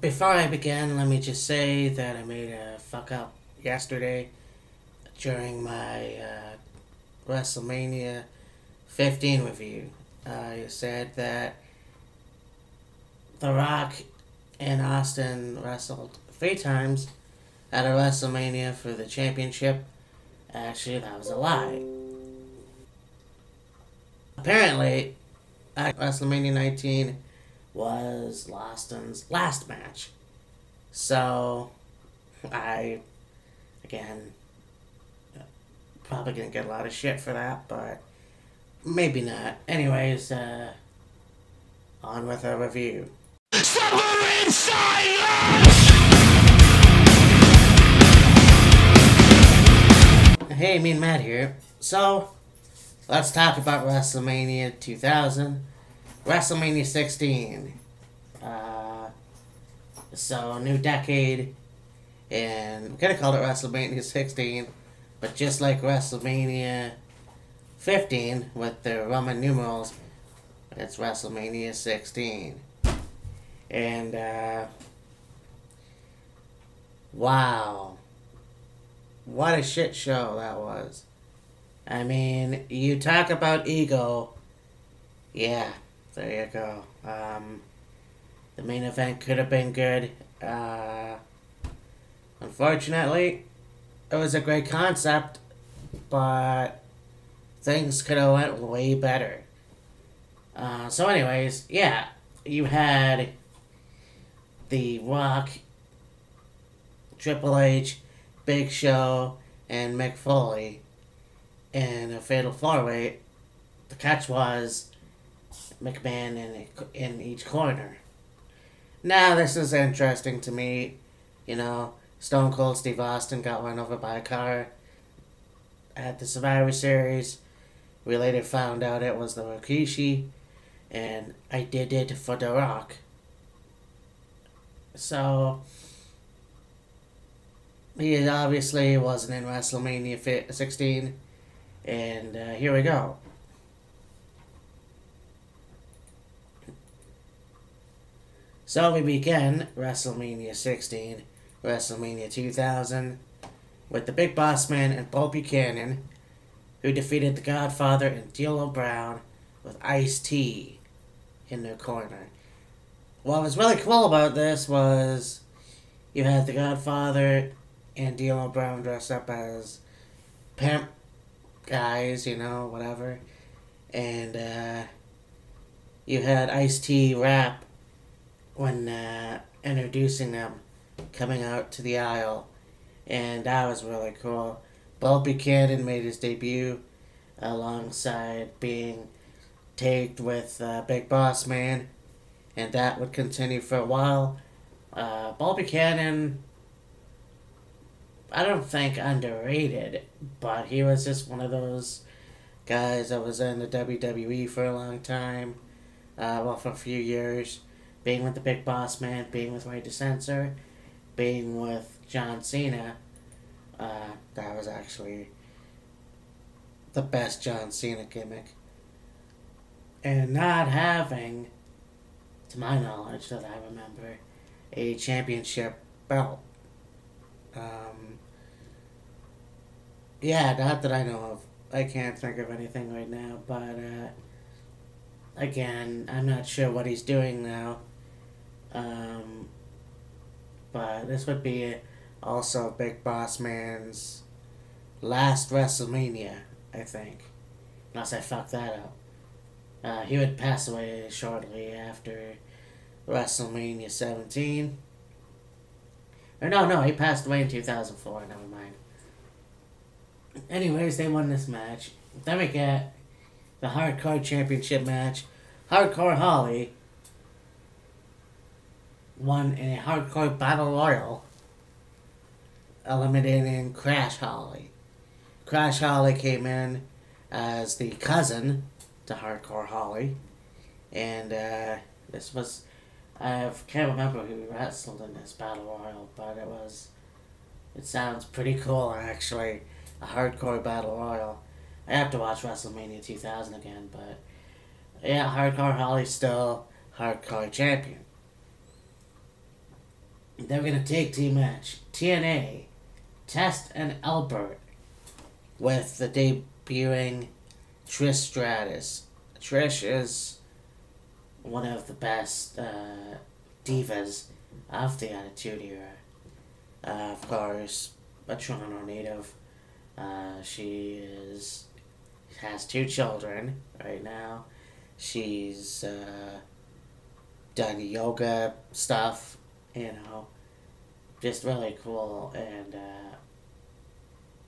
Before I begin, let me just say that I made a fuck up yesterday during my WrestleMania 15 review. I said that The Rock and Austin wrestled 3 times at a WrestleMania for the championship. Actually, that was a lie. Apparently, WrestleMania 19 was Austin's last match. So, again, probably gonna get a lot of shit for that, but maybe not. Anyways, on with our review. Suffer in silence! Hey, me and Matt here. So, let's talk about WrestleMania 2000. WrestleMania 16. So, new decade. And I'm gonna call it WrestleMania 16. But just like WrestleMania 15 with the Roman numerals, it's WrestleMania 16. And, wow. What a shit show that was. I mean, you talk about ego. Yeah, there you go. The main event could have been good. Unfortunately, it was a great concept, but things could have went way better. So anyways, yeah, you had The Rock, Triple H, Big Show, and Mick Foley in a fatal four-way. The catch was McMahon in each corner. Now, this is interesting to me. You know, Stone Cold Steve Austin got run over by a car at the Survivor Series. We later found out it was the Rikishi, and I did it for The Rock. So, he obviously wasn't in WrestleMania 16, and here we go. So we begin WrestleMania 16, WrestleMania 2000, with the Big Boss Man and Buchanan, who defeated the Godfather and D'Lo Brown with Ice-T in their corner. What was really cool about this was you had the Godfather and D'Lo Brown dressed up as pimp guys, you know, whatever. And you had Ice-T rap when introducing them, coming out to the aisle, and that was really cool. Buchanan made his debut alongside being tagged with Big Boss Man, and that would continue for a while. Buchanan, I don't think underrated, but he was just one of those guys that was in the WWE for a long time, for a few years. Being with the Big Boss Man, being with Ray DeCensor, being with John Cena, that was actually the best John Cena gimmick. And not having, to my knowledge, that I remember, a championship belt. Yeah, not that I know of. I can't think of anything right now, but, again, I'm not sure what he's doing now. But this would be also Big Boss Man's last WrestleMania, I think. Unless I fucked that up. He would pass away shortly after WrestleMania 17. Or no, he passed away in 2004, never mind. Anyways, they won this match. Then we get the Hardcore Championship match. Hardcore Holly won in a Hardcore Battle Royal, eliminating Crash Holly. Crash Holly came in as the cousin to Hardcore Holly, and this was, I can't remember who wrestled in this Battle Royal, but it sounds pretty cool actually, a Hardcore Battle Royal. I have to watch WrestleMania 2000 again, but yeah, Hardcore Holly's still Hardcore Champion. They were going to take team match TNA, Test and Albert, with the debuting Trish Stratus. Trish is one of the best divas of the Attitude Era. Of course, a Toronto native. Has 2 children right now. She's done yoga stuff, just really cool, and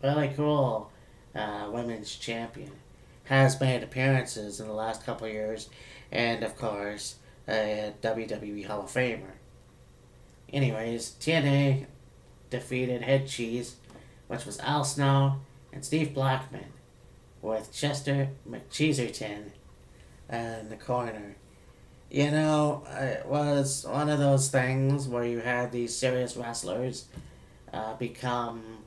really cool women's champion. Has made appearances in the last couple of years, and of course, a WWE Hall of Famer. Anyways, TNA defeated Head Cheese, which was Al Snow and Steve Blackman, with Chester McCheeserton in the corner. It was one of those things where you had these serious wrestlers become,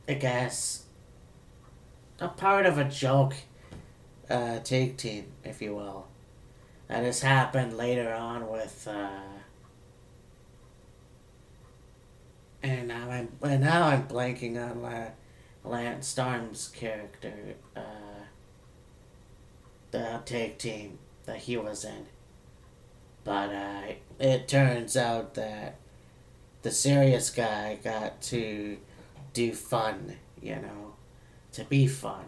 I guess, a part of a joke tag team, if you will. And this happened later on with, and now I'm blanking on Lance Storm's character, the tag team that he was in. But it turns out that the serious guy got to do fun, to be fun.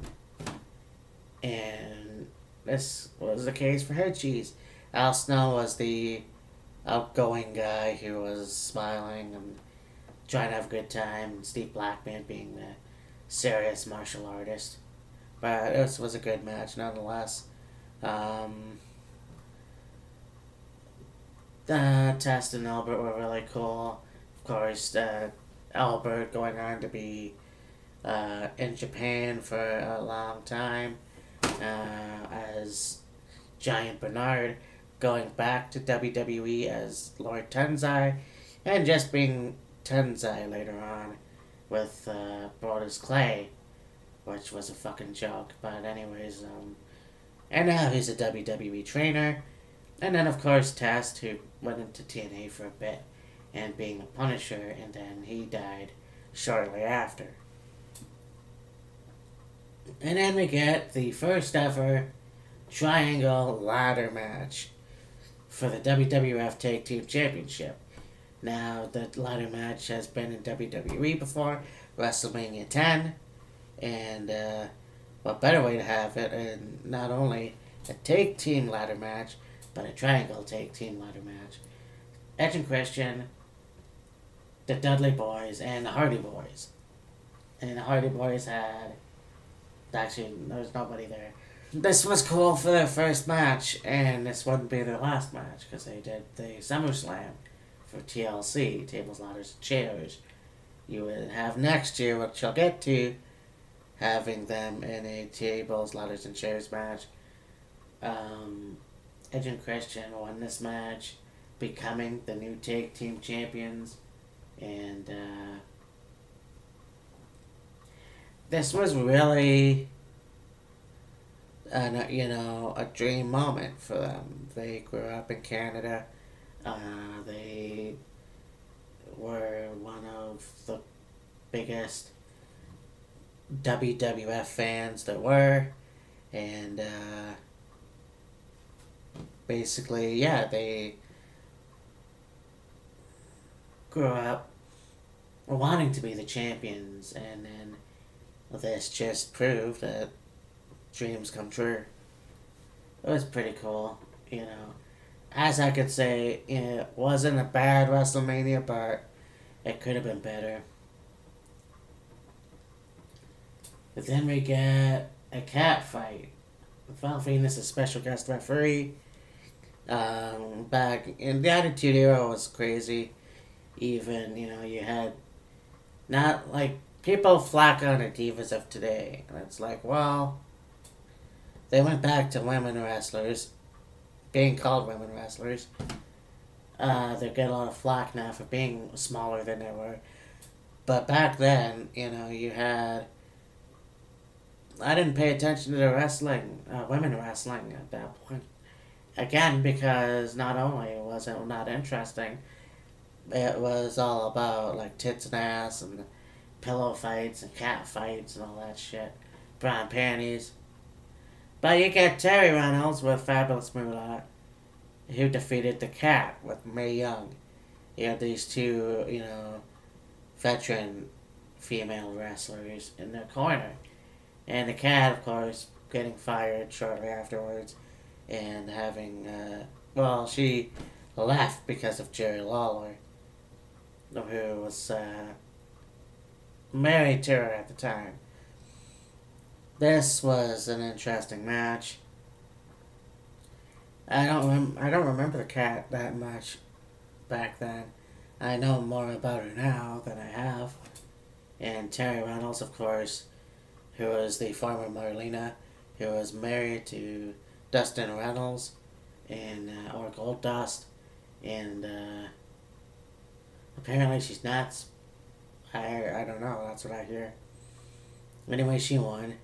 And this was the case for Head Cheese. Al Snow was the outgoing guy who was smiling and trying to have a good time. Steve Blackman being the serious martial artist. But this was a good match nonetheless. Test and Albert were really cool. Of course, Albert going on to be in Japan for a long time as Giant Bernard, going back to WWE as Lord Tensai, and just being Tensai later on with Brodus Clay, which was a fucking joke. But anyways, and now he's a WWE trainer. And then, of course, Test, who went into TNA for a bit and being a Punisher, and then he died shortly after. And then we get the first ever triangle ladder match for the WWF Tag Team Championship. Now, the ladder match has been in WWE before, WrestleMania 10, and what better way to have it, and not only a tag team ladder match, but a triangle tag team ladder match. Edge and Christian, the Dudley Boyz, and the Hardy Boyz. And the Hardy Boyz had... Actually, there was nobody there. This was cool for their first match, and this wouldn't be their last match, because they did the SummerSlam for TLC, Tables, Ladders, and Chairs. You would have next year, which I'll get to, having them in a Tables, Ladders, and Chairs match. Edge and Christian won this match, becoming the new tag team champions, and this was really a dream moment for them. They grew up in Canada. They were one of the biggest WWF fans there were, and basically, they grew up wanting to be the champions, and then this just proved that dreams come true. It was pretty cool, As I could say, it wasn't a bad WrestleMania, but it could have been better. But then we get a Catfight. Val Venis, a special guest referee. Back in the Attitude Era was crazy. Even, you had not like people flack on the divas of today. And it's like, well, they went back to women wrestlers, being called women wrestlers. They get a lot of flack now for being smaller than they were. But back then, you had... I didn't pay attention to the wrestling, women wrestling at that point. Again, because not only was it not interesting, it was all about like tits and ass and pillow fights and cat fights and all that shit. Bra and panties. But you get Terri Runnels with Fabulous Moolah, who defeated the Cat with Mae Young. You have these two, veteran female wrestlers in their corner. And the Cat, of course, getting fired shortly afterwards and having, she left because of Jerry Lawler, who was married to her at the time. This was an interesting match. I don't remember the Cat that much back then. I know more about her now than I have. And Terri Runnels, of course, who was the former Marlena, who was married to Dustin Reynolds and or Goldust, and apparently she's nuts. I don't know. That's what I hear. Anyway, she won.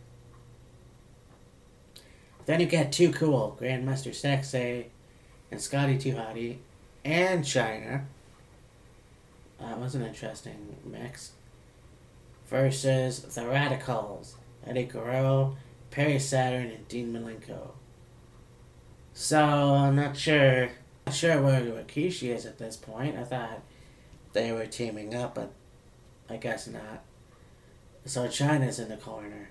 Then you get Too Cool, Grandmaster Sexay, and Scotty 2 Hotty, and Chyna. That was an interesting mix. Versus the Radicalz, Eddie Guerrero, Perry Saturn, and Dean Malenko. So I'm not sure where Rikishi is at this point. I thought they were teaming up, but I guess not. So Chyna's in the corner.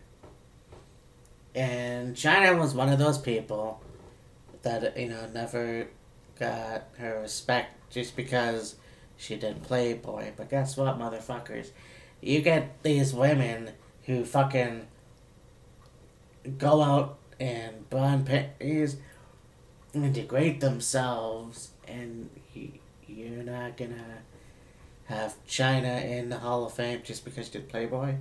And Chyna was one of those people that, never got her respect just because she did Playboy. But guess what, motherfuckers? You get these women who fucking go out and burn panties and degrade themselves, and you're not gonna have Chyna in the Hall of Fame just because she did Playboy?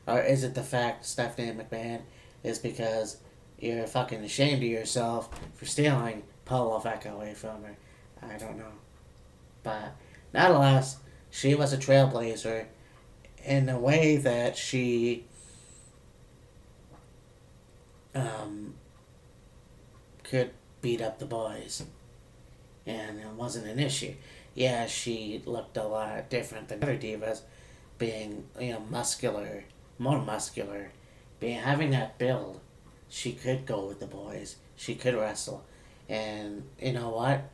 Or is it the fact Stephanie McMahon is because you're fucking ashamed of yourself for stealing Paul Levesque away from her? I don't know. But nonetheless, she was a trailblazer in a way that she could beat up the boys. And it wasn't an issue. Yeah, she looked a lot different than other divas, being, muscular, more muscular, having that build. She could go with the boys. She could wrestle. And you know what?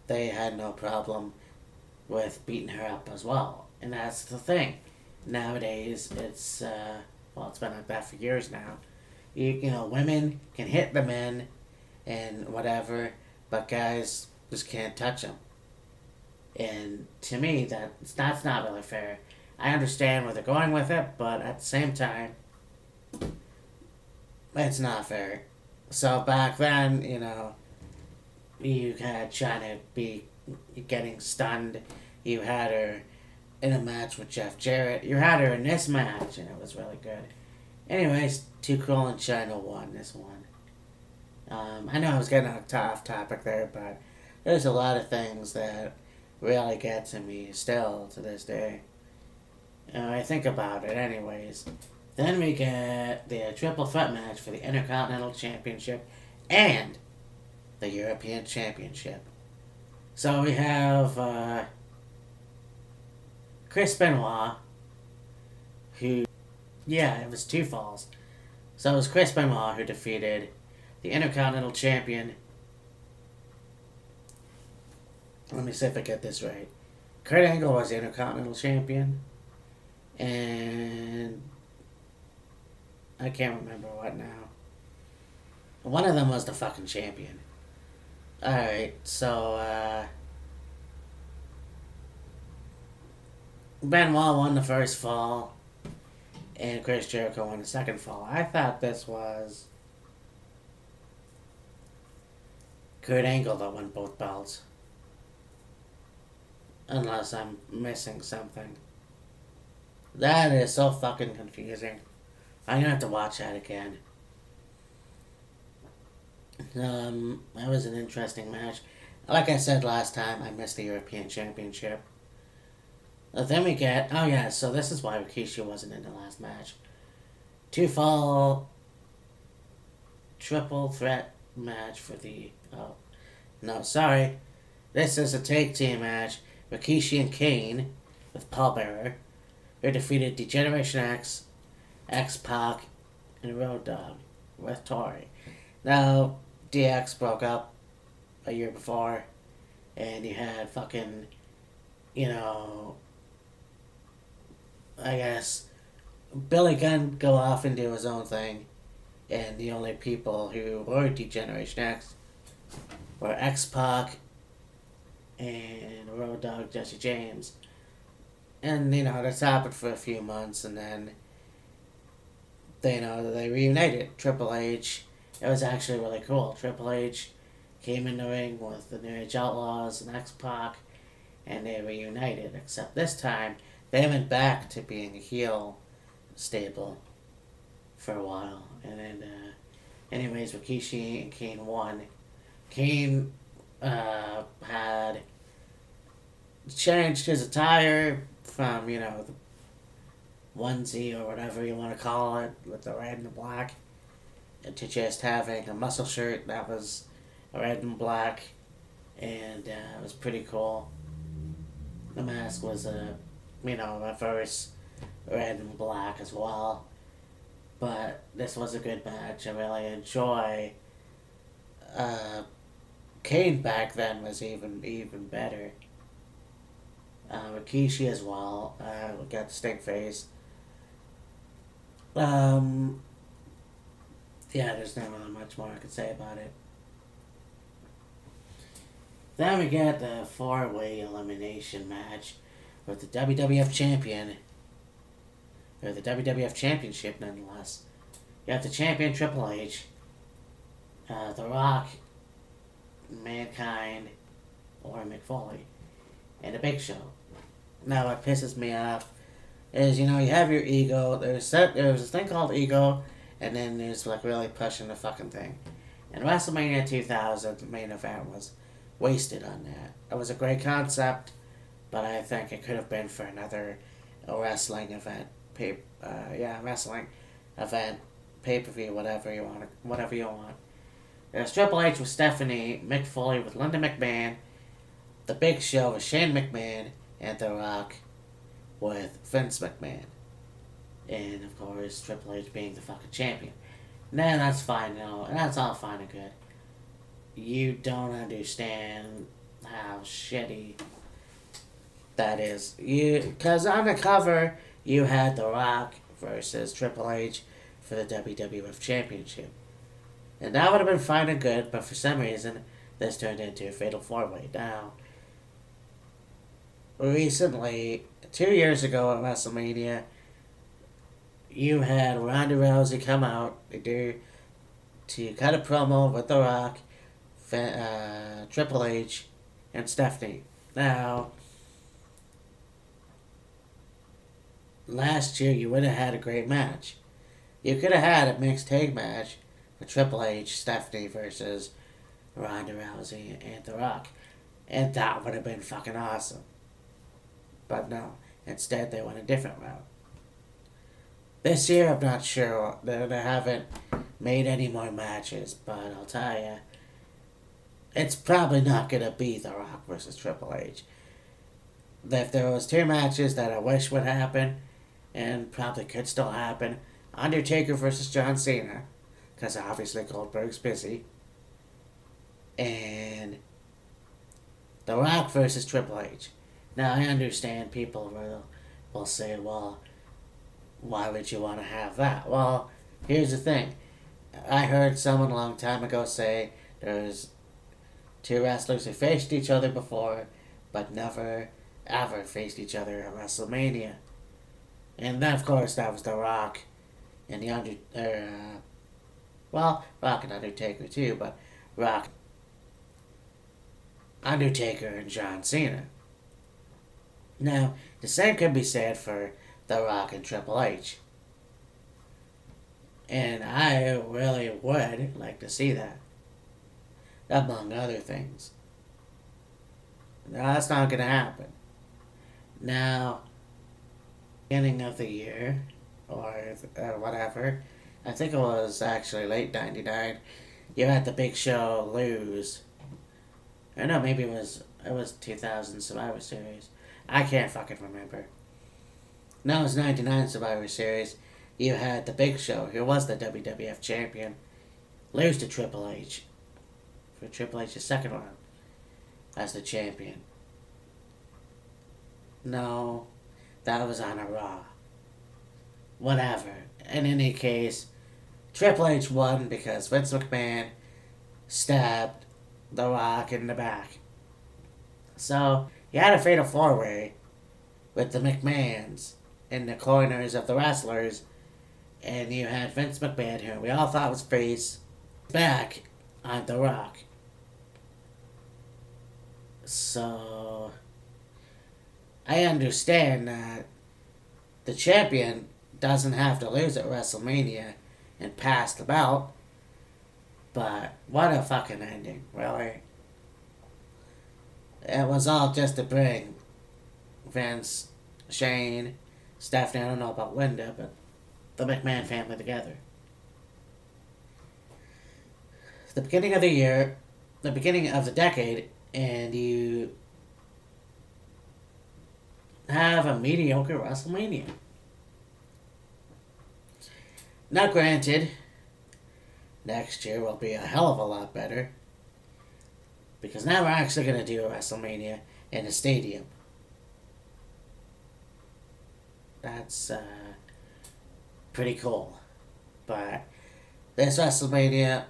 They had no problem with beating her up as well. And that's the thing. Nowadays, it's been like that for years now. Women can hit the men and whatever, but guys just can't touch them. And to me, that's not really fair. I understand where they're going with it, but at the same time, it's not fair. So back then, you had Chyna be getting stunned. You had her in a match with Jeff Jarrett. You had her in this match, and it was really good. Anyways, Too Cool and Chyna won this one. I know I was getting off topic there, but there's a lot of things that really get to me still to this day. I think about it anyways. Then we get the triple threat match for the Intercontinental Championship and the European Championship. So we have Chris Benoit, who, it was two falls. So it was Chris Benoit who defeated the Intercontinental Champion. Let me see if I get this right. Kurt Angle was the Intercontinental Champion. And I can't remember what now. One of them was the fucking champion. Alright, so Benoit won the first fall, and Chris Jericho won the second fall. I thought this was Kurt Angle that won both belts. Unless I'm missing something. That is so fucking confusing. I'm gonna have to watch that again. That was an interesting match. Like I said last time, I missed the European Championship. Then we get... Oh yeah, so this is why Rikishi wasn't in the last match. Two fall... Triple threat match for the... Oh, no, sorry. This is a tag team match. Rikishi and Kane with Paul Bearer, who defeated Degeneration X, X-Pac, and Road Dogg with Tori. Now, DX broke up a year before, and you had fucking, you know, I guess, Billy Gunn go off and do his own thing, and the only people who were Degeneration X were X-Pac and Road Dogg Jesse James. And, you know, that's happened for a few months, and then they reunited. Triple H, it was actually really cool. Triple H came in the ring with the New Age Outlaws and X-Pac, and they reunited, except this time they went back to being a heel stable for a while. And then, anyways, Rikishi and Kane won. Kane had changed his attire from, you know, the onesie or whatever you want to call it, with the red and the black, to just having a muscle shirt that was red and black, and it was pretty cool. The mask was reverse red and black as well. But this was a good match. I really enjoy. Kane back then was even better. Rikishi as well. We got the stink face. Yeah, there's not really much more I could say about it. Then we got the 4-way elimination match with the WWF champion, or the WWF Championship nonetheless. You have the champion Triple H, The Rock, Mankind, or Mick Foley, and the Big Show. Now, what pisses me off is, you know, you have your ego. There's a thing called ego, and then there's like really pushing the fucking thing. And WrestleMania 2000, the main event, was wasted on that. It was a great concept, but I think it could have been for another wrestling event, wrestling event, pay-per-view, whatever you want. There's Triple H with Stephanie, Mick Foley with Linda McMahon, The Big Show with Shane McMahon, and The Rock with Vince McMahon. And, of course, Triple H being the fucking champion. Now, that's fine, and that's all fine and good. You don't understand how shitty that is. Because on the cover, you had The Rock versus Triple H for the WWF Championship. And that would have been fine and good, but for some reason, this turned into a fatal 4-way. Now, recently, 2 years ago at WrestleMania, you had Ronda Rousey come out to cut a promo with The Rock, Triple H, and Stephanie. Now, last year you would have had a great match. You could have had a mixed tag match with Triple H, Stephanie versus Ronda Rousey and The Rock. And that would have been fucking awesome. But no, instead they went a different route. This year I'm not sure. They haven't made any more matches, but I'll tell you, it's probably not going to be The Rock versus Triple H. If there was 2 matches that I wish would happen, and probably could still happen, Undertaker versus John Cena, because obviously Goldberg's busy, and The Rock versus Triple H. Now, I understand people will say, well, why would you want to have that? Well, here's the thing. I heard someone a long time ago say there's 2 wrestlers who faced each other before, but never, ever faced each other at WrestleMania. And then, of course, that was The Rock and Rock and Undertaker too, but Rock, Undertaker, and John Cena. Now, the same can be said for The Rock and Triple H. And I really would like to see that, among other things. Now, that's not going to happen. Now, beginning of the year, or whatever, I think it was actually late 99, you had the Big Show lose. Or no, maybe it was 2000 Survivor Series. I can't fucking remember. No, it was 99 Survivor Series. You had the Big Show, who was the WWF champion, lose to Triple H for Triple H's second run as the champion. No, that was on a Raw. Whatever. In any case, Triple H won because Vince McMahon stabbed The Rock in the back. So, you had a fatal four-way with the McMahons in the corners of the wrestlers, and you had Vince McMahon, who we all thought was face, back on The Rock. So, I understand that the champion doesn't have to lose at WrestleMania and pass the belt, but what a fucking ending, really. It was all just to bring Vince, Shane, Stephanie, I don't know about Linda, but the McMahon family together. The beginning of the year, the beginning of the decade, and you have a mediocre WrestleMania. Now granted, next year will be a hell of a lot better, because now we're actually going to do a WrestleMania in a stadium. That's pretty cool. But this WrestleMania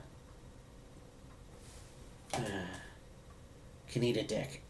can eat a dick.